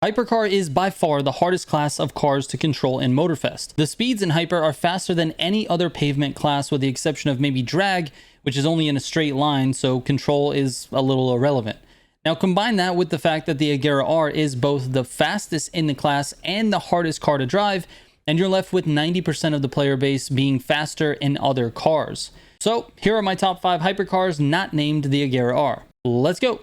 Hypercar is by far the hardest class of cars to control in Motorfest. The speeds in Hyper are faster than any other pavement class with the exception of maybe drag, which is only in a straight line, so control is a little irrelevant. Now combine that with the fact that the Agera R is both the fastest in the class and the hardest car to drive, and you're left with 90% of the player base being faster in other cars. So here are my top 5 hypercars not named the Agera R. Let's go!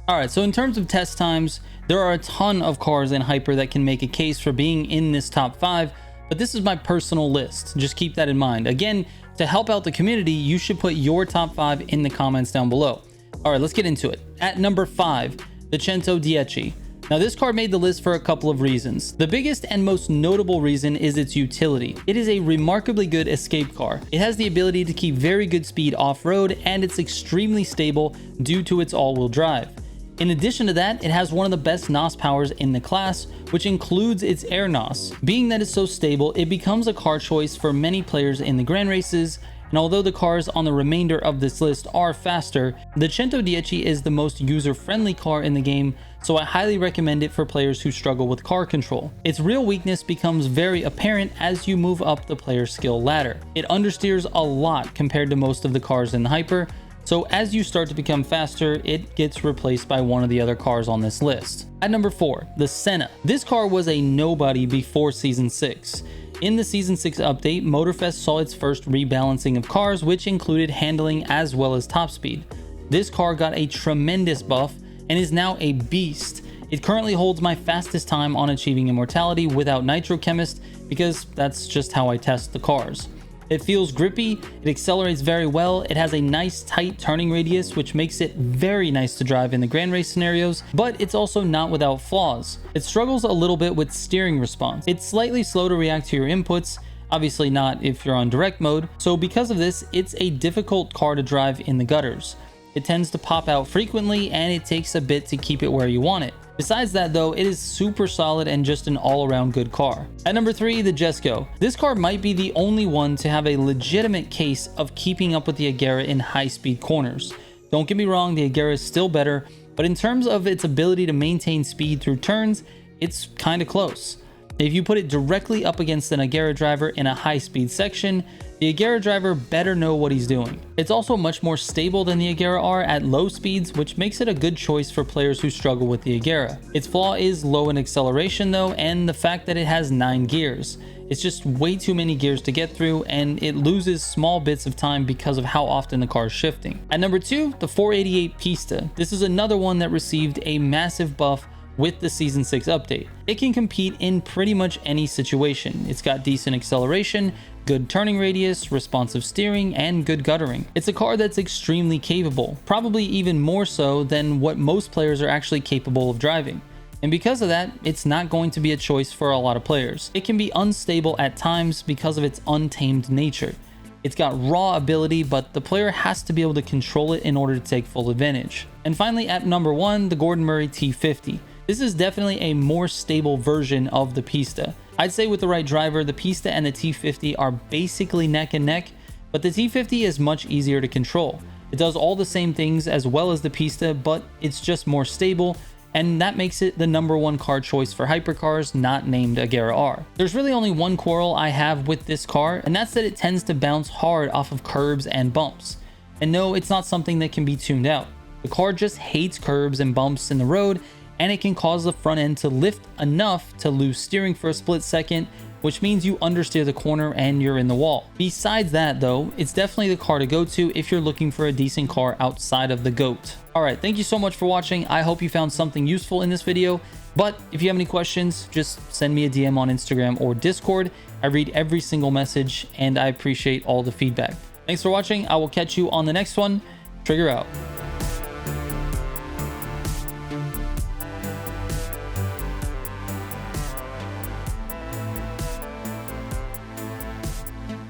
Alright, so in terms of test times, there are a ton of cars in Hyper that can make a case for being in this top 5, but this is my personal list. Just keep that in mind. Again, to help out the community, you should put your top 5 in the comments down below. Alright, let's get into it. At number 5, the Centodieci. Now this car made the list for a couple of reasons. The biggest and most notable reason is its utility. It is a remarkably good escape car. It has the ability to keep very good speed off-road, and it's extremely stable due to its all-wheel drive. In addition to that, it has one of the best NOS powers in the class, which includes its air NOS. Being that it's so stable, it becomes a car choice for many players in the grand races, and although the cars on the remainder of this list are faster, the Centodieci is the most user-friendly car in the game, so I highly recommend it for players who struggle with car control. Its real weakness becomes very apparent as you move up the player skill ladder. It understeers a lot compared to most of the cars in the Hyper, so as you start to become faster, it gets replaced by one of the other cars on this list. At number 4, the Senna. This car was a nobody before Season 6. In the Season 6 update, Motorfest saw its first rebalancing of cars, which included handling as well as top speed. This car got a tremendous buff and is now a beast. It currently holds my fastest time on achieving immortality without Nitro Chemist because that's just how I test the cars. It feels grippy, it accelerates very well, it has a nice tight turning radius which makes it very nice to drive in the grand race scenarios, but it's also not without flaws. It struggles a little bit with steering response. It's slightly slow to react to your inputs, obviously not if you're on direct mode, so because of this, it's a difficult car to drive in the gutters. It tends to pop out frequently and it takes a bit to keep it where you want it. Besides that though, it is super solid and just an all-around good car. At number 3, the Jesco. This car might be the only one to have a legitimate case of keeping up with the Agera in high-speed corners. Don't get me wrong, the Agera is still better, but in terms of its ability to maintain speed through turns, it's kinda close. If you put it directly up against an Agera driver in a high-speed section, the Agera driver better know what he's doing. It's also much more stable than the Agera R at low speeds, which makes it a good choice for players who struggle with the Agera. Its flaw is low in acceleration though, and the fact that it has 9 gears. It's just way too many gears to get through, and it loses small bits of time because of how often the car is shifting. At number 2, the 488 Pista. This is another one that received a massive buff with the Season 6 update. It can compete in pretty much any situation. It's got decent acceleration, good turning radius, responsive steering, and good guttering. It's a car that's extremely capable, probably even more so than what most players are actually capable of driving. And because of that, it's not going to be a choice for a lot of players. It can be unstable at times because of its untamed nature. It's got raw ability, but the player has to be able to control it in order to take full advantage. And finally, at number 1, the Gordon Murray T50. This is definitely a more stable version of the Pista. I'd say with the right driver, the Pista and the T50 are basically neck and neck, but the T50 is much easier to control. It does all the same things as well as the Pista, but it's just more stable, and that makes it the number 1 car choice for hypercars not named Agera R. There's really only one quarrel I have with this car, and that's that it tends to bounce hard off of curbs and bumps. And no, it's not something that can be tuned out. The car just hates curbs and bumps in the road, and it can cause the front end to lift enough to lose steering for a split second, which means you understeer the corner and you're in the wall. Besides that though, it's definitely the car to go to if you're looking for a decent car outside of the GOAT. Alright, thank you so much for watching. I hope you found something useful in this video, but if you have any questions, just send me a DM on Instagram or Discord. I read every single message and I appreciate all the feedback. Thanks for watching. I will catch you on the next one. Trigger out.